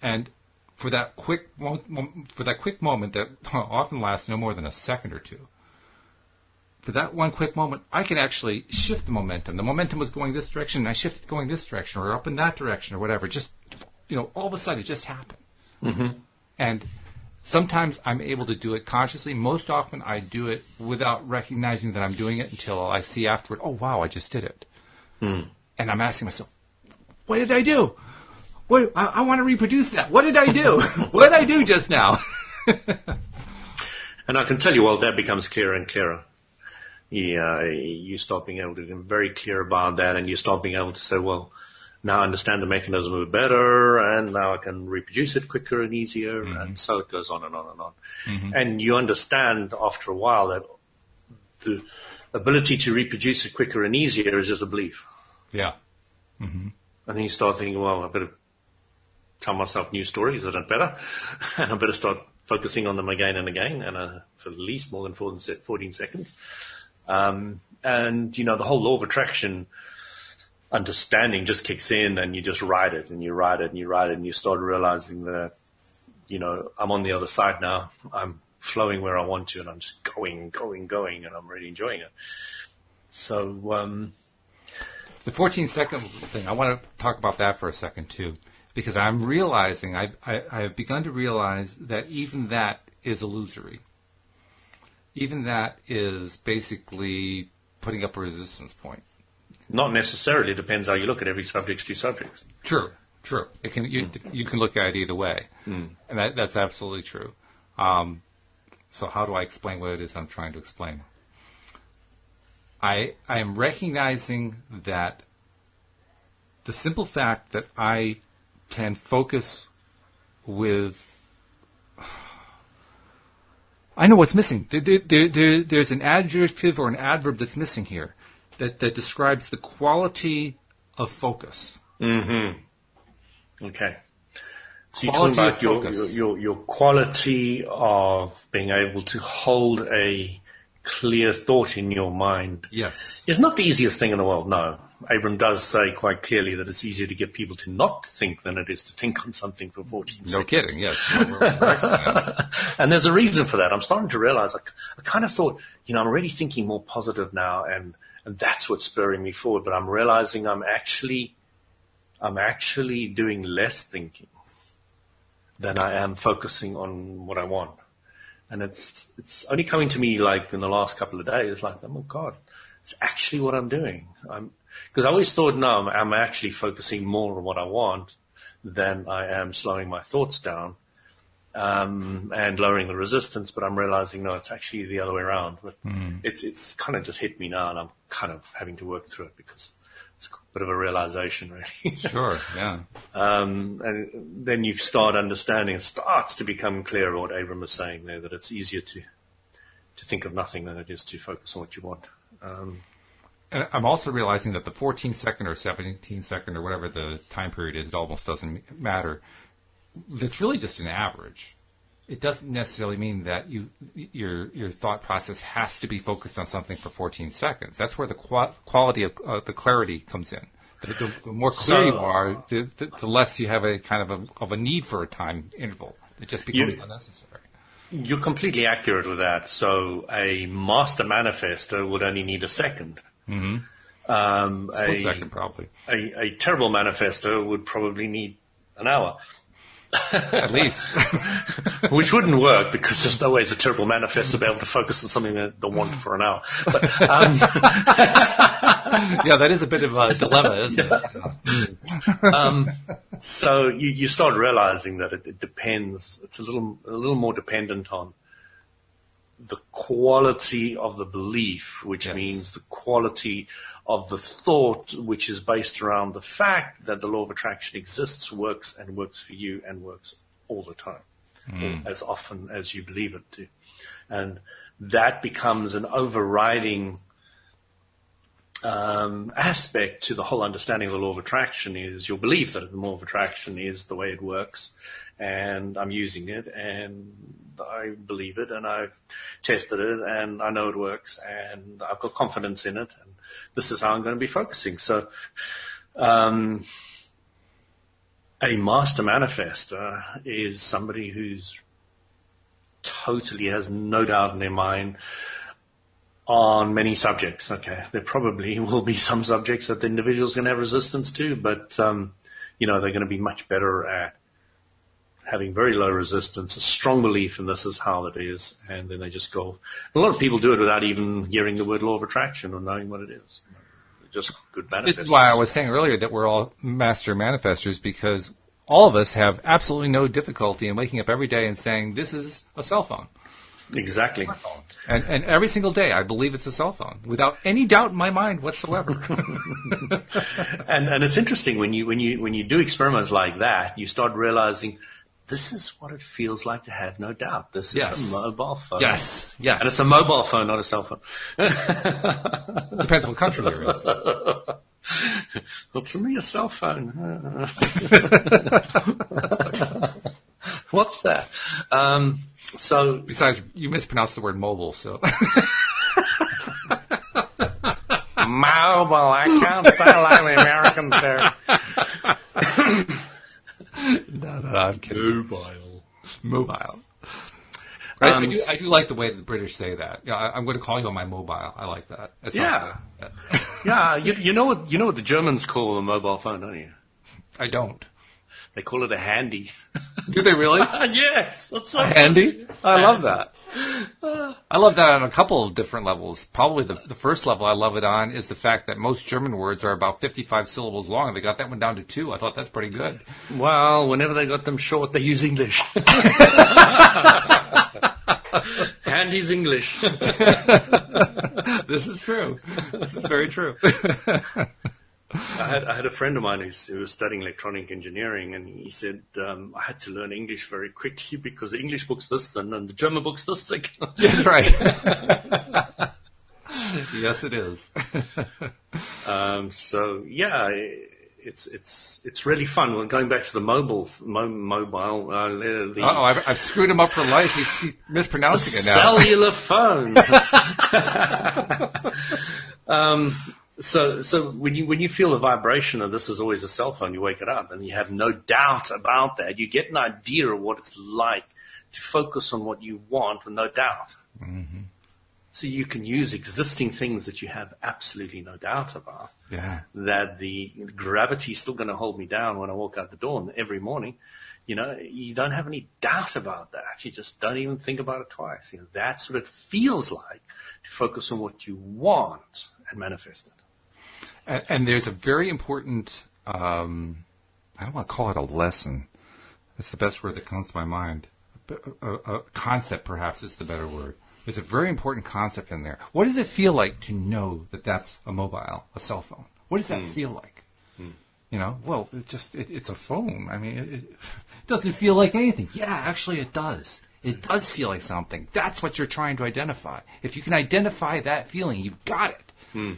And for that quick moment that often lasts no more than a second or two, for that one quick moment, I can actually shift the momentum. The momentum was going this direction, and I shifted going this direction, or up in that direction, or whatever. Just, all of a sudden, it just happened. And sometimes I'm able to do it consciously. Most often, I do it without recognizing that I'm doing it until I see afterward, oh, wow, I just did it. And I'm asking myself, what did I do? I want to reproduce that. What did I do? What did I do just now? And I can tell you, well, that becomes clearer and clearer. You start being able to be very clear about that, and you start being able to say, well, now I understand the mechanism a bit better, and now I can reproduce it quicker and easier, and so it goes on and on and on. And you understand after a while that the ability to reproduce it quicker and easier is just a belief. Yeah. And then you start thinking, well, I better tell myself new stories that are better, and I better start focusing on them again and again, and for at least more than 14 seconds. And, the whole law of attraction understanding just kicks in, and you just ride it, and you ride it, and you ride it, and you start realizing that, I'm on the other side now. I'm flowing where I want to, and I'm just going, and I'm really enjoying it. So, the 14-second thing, I want to talk about that for a second, too, because I'm realizing, I have begun to realize that even that is illusory. Even that is basically putting up a resistance point. Not necessarily. It depends how you look at every subject's two subjects. True. It can you can look at it either way, and that's absolutely true. So how do I explain what it is I'm trying to explain? I am recognizing that the simple fact that I can focus with... I know what's missing. There's an adjective or an adverb that's missing here that describes the quality of focus. Okay. So you're talking about your quality of being able to hold a clear thought in your mind. Yes. It's not the easiest thing in the world, no. Abram does say quite clearly that it's easier to get people to not think than it is to think on something for 14 seconds. No kidding, yes. And there's a reason for that. I'm starting to realize I kind of thought, I'm really thinking more positive now, and that's what's spurring me forward. But I'm realizing I'm actually I'm actually doing less thinking than I am focusing on what I want. And it's only coming to me like in the last couple of days, like, oh my God, it's actually what I'm doing. Because I always thought, no, I'm actually focusing more on what I want than I am slowing my thoughts down and lowering the resistance. But I'm realizing, no, it's actually the other way around. But it's kind of just hit me now, and I'm kind of having to work through it because it's a bit of a realization, really. Sure, yeah. And then you start understanding, it starts to become clear what Abram was saying there, that it's easier to think of nothing than it is to focus on what you want. And I'm also realizing that the 14-second or 17-second or whatever the time period is, it almost doesn't matter. That's really just an average. It doesn't necessarily mean that your thought process has to be focused on something for 14 seconds. That's where the quality of the clarity comes in. The more clear you are, the less you have a kind of a need for a time interval. It just becomes unnecessary. You're completely accurate with that. So a master manifester would only need a second. Mm-hmm. Split second, probably. A terrible manifester would probably need an hour. At least. Which wouldn't work because there's no way as a terrible manifest to be able to focus on something that they want for an hour. But, yeah, that is a bit of a dilemma, isn't it? So you start realizing that it depends. It's a little more dependent on the quality of the belief, which means the quality of the thought, which is based around the fact that the law of attraction exists, works for you, and works all the time, or as often as you believe it to. And that becomes an overriding aspect to the whole understanding of the law of attraction, is your belief that the law of attraction is the way it works, and I'm using it, and I believe it, and I've tested it, and I know it works, and I've got confidence in it, and this is how I'm going to be focusing. So a master manifester is somebody who's totally has no doubt in their mind on many subjects. Okay, there probably will be some subjects that the individual's going to have resistance to, but they're going to be much better at having very low resistance, a strong belief, and this is how it is, and then they just go. A lot of people do it without even hearing the word law of attraction or knowing what it is. They're just good manifestors. This is why I was saying earlier that we're all master manifestors, because all of us have absolutely no difficulty in waking up every day and saying, this is a cell phone. Exactly. And every single day I believe it's a cell phone without any doubt in my mind whatsoever. and it's interesting when you do experiments like that, you start realizing this is what it feels like to have no doubt. This is a mobile phone. Yes. And it's a mobile phone, not a cell phone. Depends what country you're in. Well, to me, a cell phone. What's that? So besides, you mispronounced the word mobile, so. Mobile. I can't say like the Americans do. No, I'm kidding. Mobile. I do like the way the British say that. Yeah, I'm going to call you on my mobile. I like that. Yeah. You know what the Germans call a mobile phone, don't you? I don't. They call it a handy. Do they really? Yes. That's so handy? I love that. I love that on a couple of different levels. Probably the first level I love it on is the fact that most German words are about 55 syllables long. They got that one down to 2. I thought that's pretty good. Well, whenever they got them short, they use English. Handy's English. This is true. This is very true. I had a friend of mine who was studying electronic engineering, and he said, I had to learn English very quickly because the English book's this thin and the German book's this thick. That's right. Yes, it is. So, yeah, it's really fun. Well, going back to the mobile. I've screwed him up for life. He's mispronouncing it now. Cellular phone. So when you feel the vibration of this is always a cell phone, you wake it up and you have no doubt about that. You get an idea of what it's like to focus on what you want with no doubt. Mm-hmm. So you can use existing things that you have absolutely no doubt about. Yeah. That the gravity is still going to hold me down when I walk out the door every morning. You don't have any doubt about that. You just don't even think about it twice. That's what it feels like to focus on what you want and manifest it. And there's a very important, I don't want to call it a lesson. That's the best word that comes to my mind. A concept, perhaps, is the better word. There's a very important concept in there. What does it feel like to know that that's a mobile, a cell phone? What does that feel like? Well, it's a phone. I mean, it doesn't feel like anything. Yeah, actually it does. It does feel like something. That's what you're trying to identify. If you can identify that feeling, you've got it.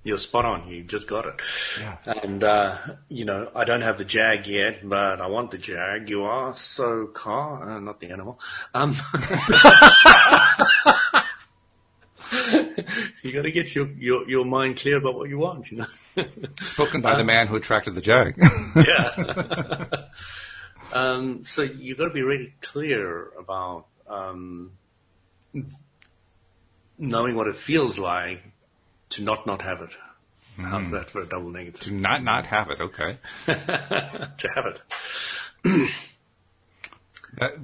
You're spot on. You just got it. Yeah. And, I don't have the Jag yet, but I want the Jag. You are so car, not the animal. You got to get your mind clear about what you want, Spoken by the man who attracted the Jag. Yeah. So you got to be really clear about knowing what it feels like to not have it. How's that for a double negative? To not have it, okay. To have it.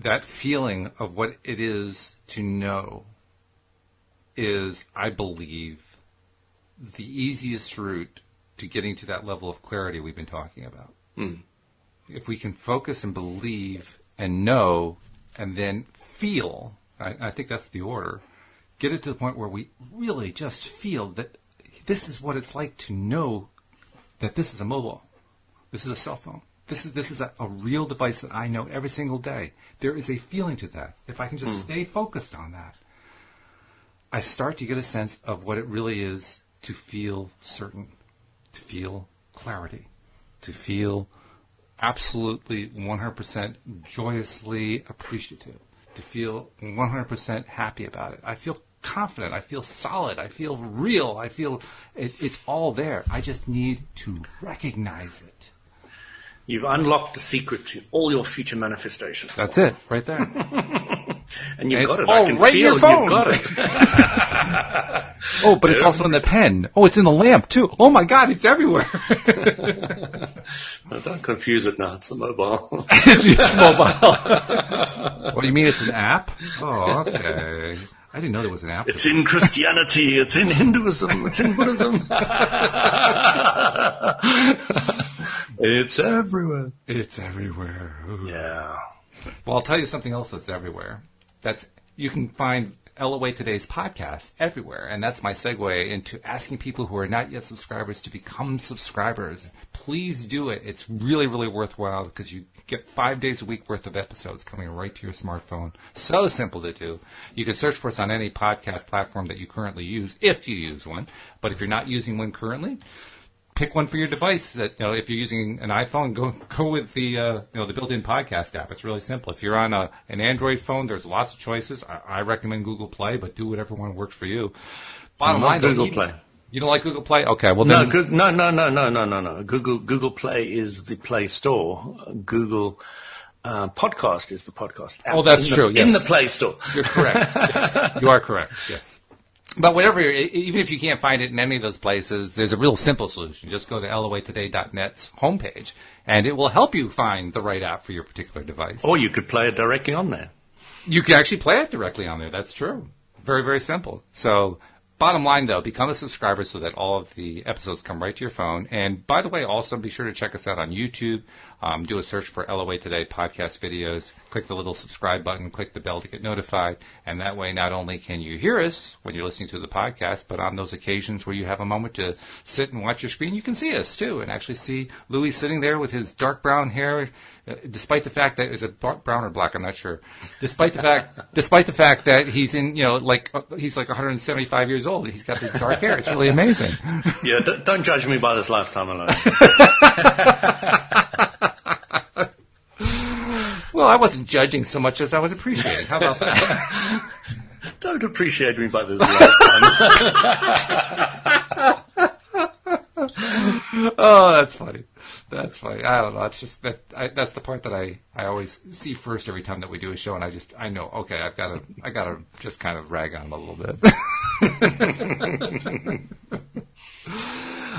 That feeling of what it is to know is, I believe, the easiest route to getting to that level of clarity we've been talking about. If we can focus and believe and know and then feel, I think that's the order, get it to the point where we really just feel that this is what it's like to know that this is a mobile. This is a cell phone. This is a real device that I know every single day. There is a feeling to that. If I can just stay focused on that, I start to get a sense of what it really is to feel certain, to feel clarity, to feel absolutely 100% joyously appreciative, to feel 100% happy about it. I feel confident. I feel solid. I feel real. I feel it's all there. I just need to recognize it. You've unlocked the secret to all your future manifestations. That's it, right there. And you've got it. I can feel your phone. You've got it. Oh, but it's also in the pen. Oh, it's in the lamp, too. Oh, my God, it's everywhere. No, don't confuse it now. It's the mobile. It's just mobile. What do you mean it's an app? Oh, okay. I didn't know there was an app. It's in Christianity. It's in Hinduism. It's in Buddhism. It's everywhere. It's everywhere. Ooh. Yeah. Well, I'll tell you something else that's everywhere. You can find LOA Today's podcast everywhere, and that's my segue into asking people who are not yet subscribers to become subscribers. Please do it. It's really, really worthwhile because you get 5 days a week worth of episodes coming right to your smartphone. So simple to do. You can search for us on any podcast platform that you currently use, if you use one. But if you're not using one currently, pick one for your device. That if you're using an iPhone, go with the the built-in podcast app. It's really simple. If you're on an Android phone, there's lots of choices. I recommend Google Play, but do whatever one works for you. Bottom line, Google Play. You don't like Google Play? Okay, well then. No. Google Play is the Play Store. Google Podcast is the podcast app. Oh, that's true. Yes. In the Play Store. You're correct. Yes, you are correct. Yes. But whatever, even if you can't find it in any of those places, there's a real simple solution. Just go to loatoday.net's homepage, and it will help you find the right app for your particular device. Or you could play it directly on there. You can actually play it directly on there. That's true. Very, very simple. So, bottom line, though, become a subscriber so that all of the episodes come right to your phone. And, by the way, also be sure to check us out on YouTube. Do a search for LOA Today podcast videos. Click the little subscribe button. Click the bell to get notified. And that way, not only can you hear us when you're listening to the podcast, but on those occasions where you have a moment to sit and watch your screen, you can see us, too, and actually see Louis sitting there with his dark brown hair, despite the fact that, is it brown or black? I'm not sure. Despite the fact that he's in, he's like 175 years old. He's got this dark hair. It's really amazing. Yeah, don't judge me by this lifetime alone. Well, I wasn't judging so much as I was appreciating. How about that? Don't appreciate me by this lifetime. Oh, that's funny. That's funny. I don't know. It's just that's the part that I always see first every time that we do a show, and I know, okay, I gotta just kind of rag on him a little bit.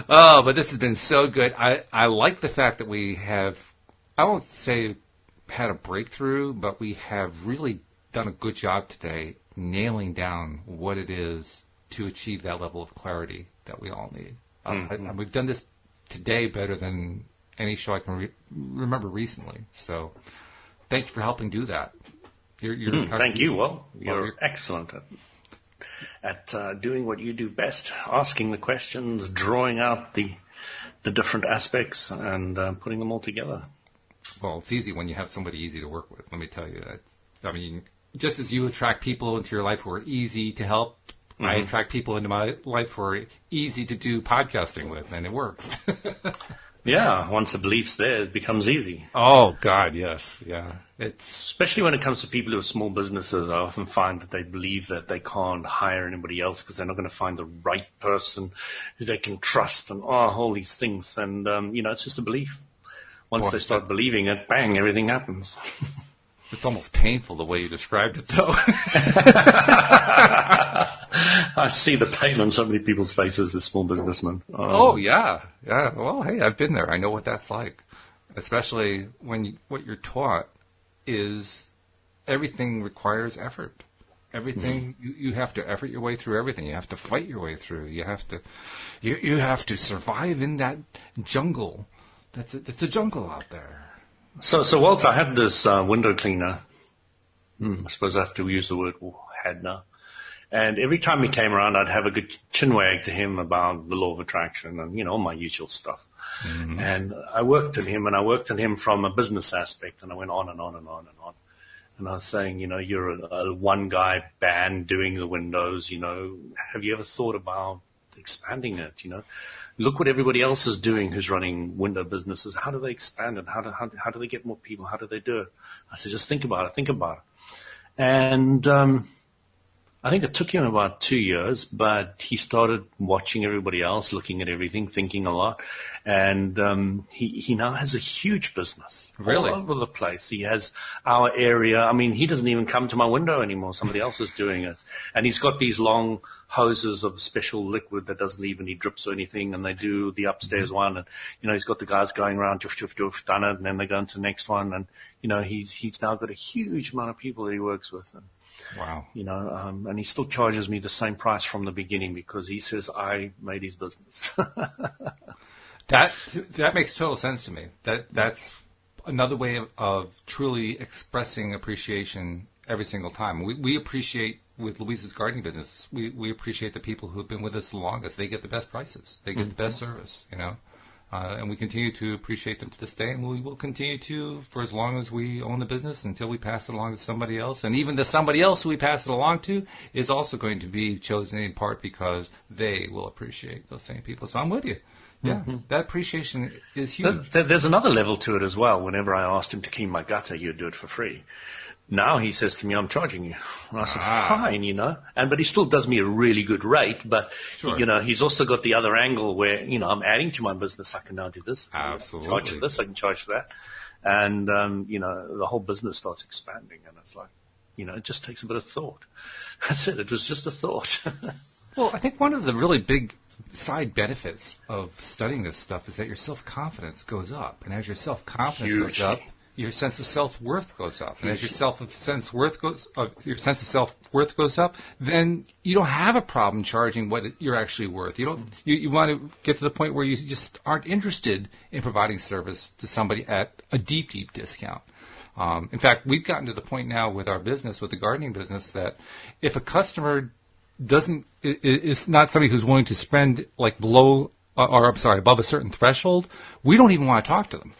Oh, but this has been so good. I like the fact that we have, I won't say had a breakthrough, but we have really done a good job today nailing down what it is to achieve that level of clarity that we all need. We've done this today better than any show I can remember recently. So thank you for helping do that. Thank you. Well, you're excellent at doing what you do best, asking the questions, drawing out the different aspects, and putting them all together. Well, it's easy when you have somebody easy to work with. Let me tell you that. I mean, just as you attract people into your life who are easy to help, I attract people into my life who are easy to do podcasting with, and it works. Yeah, once the belief's there, it becomes easy. Oh, God, yes. Yeah. It's especially when it comes to people who are small businesses. I often find that they believe that they can't hire anybody else because they're not going to find the right person who they can trust and all these things. And, it's just a belief. Once they start believing it, bang, everything happens. It's almost painful the way you described it, though. I see the pain on so many people's faces as small businessmen. Oh, yeah. Yeah. Well, hey, I've been there. I know what that's like. Especially when what you're taught is everything requires effort. Everything, you have to effort your way through everything. You have to fight your way through. You have to survive in that jungle. It's a jungle out there. So Walter, I had this window cleaner. I suppose I have to use the word had now. And every time he came around, I'd have a good chin wag to him about the law of attraction and, all my usual stuff. Mm-hmm. And I worked on him from a business aspect, and I went on and on and on and on. And I was saying, you're a one-guy band doing the windows, have you ever thought about expanding it, Look what everybody else is doing who's running window businesses. How do they expand it? How do they get more people? How do they do it? I said, just think about it. And I think it took him about 2 years, but he started watching everybody else, looking at everything, thinking a lot. And he now has a huge business really all over the place. He has our area. I mean, he doesn't even come to my window anymore. Somebody else is doing it. And he's got these long hoses of special liquid that doesn't leave any drips or anything. And they do the upstairs one. And, he's got the guys going around, done it. And then they go into the next one. And, he's now got a huge amount of people that he works with. And, wow. And he still charges me the same price from the beginning because he says I made his business. That makes total sense to me. That's another way of truly expressing appreciation every single time. We appreciate with Louise's gardening business. We appreciate the people who have been with us the longest. They get the best prices. They get the best service. And we continue to appreciate them to this day, and we will continue to for as long as we own the business until we pass it along to somebody else. And even the somebody else who we pass it along to is also going to be chosen in part because they will appreciate those same people. So I'm with you. Yeah, that appreciation is huge. There's another level to it as well. Whenever I asked him to clean my gutter, he'd do it for free. Now he says to me, I'm charging you. And I said, fine, but he still does me a really good rate. But, sure. He's also got the other angle where, I'm adding to my business. I can now do this. Absolutely. I can charge for this. I can charge for that. And, the whole business starts expanding. And it's like, it just takes a bit of thought. That's it. It was just a thought. Well, I think one of the really big side benefits of studying this stuff is that your self-confidence goes up. And as your self-confidence goes up, your sense of self-worth goes up. And as your sense of self-worth goes up, then you don't have a problem charging what you're actually worth. You want to get to the point where you just aren't interested in providing service to somebody at a deep, deep discount. In fact, we've gotten to the point now with our business, with the gardening business, that if a customer is not somebody who's willing to spend above a certain threshold, we don't even want to talk to them.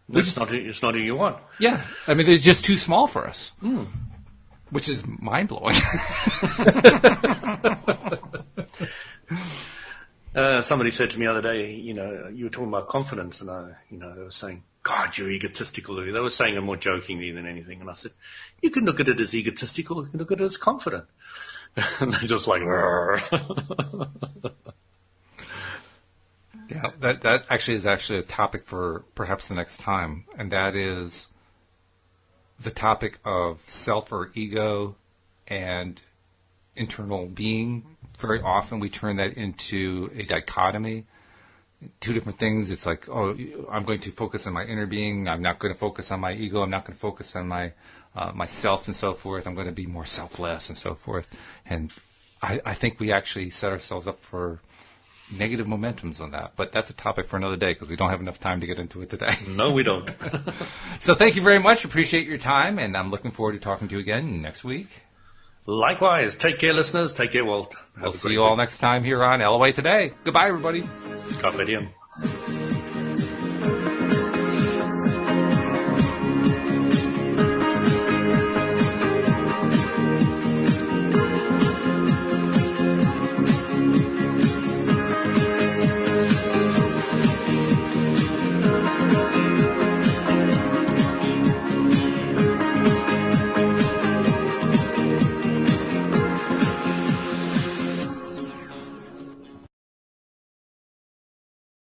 It's not who you want. Yeah. I mean, they're just too small for us, which is mind-blowing. Somebody said to me the other day, you were talking about confidence, and they were saying, God, you're egotistical. They were saying it more jokingly than anything. And I said, you can look at it as egotistical. You can look at it as confident. And they're just like, Yeah, that actually is a topic for perhaps the next time, and that is the topic of self or ego and internal being. Very often we turn that into a dichotomy, two different things. It's like, oh, I'm going to focus on my inner being. I'm not going to focus on my ego. I'm not going to focus on my myself and so forth. I'm going to be more selfless and so forth. And I think we actually set ourselves up for negative momentums on that. But that's a topic for another day because we don't have enough time to get into it today. No, we don't. So thank you very much. Appreciate your time, and I'm looking forward to talking to you again next week. Likewise. Take care, listeners. Take care, Walt. We'll see you all next time here on LOA Today. Goodbye, everybody. Carpe diem.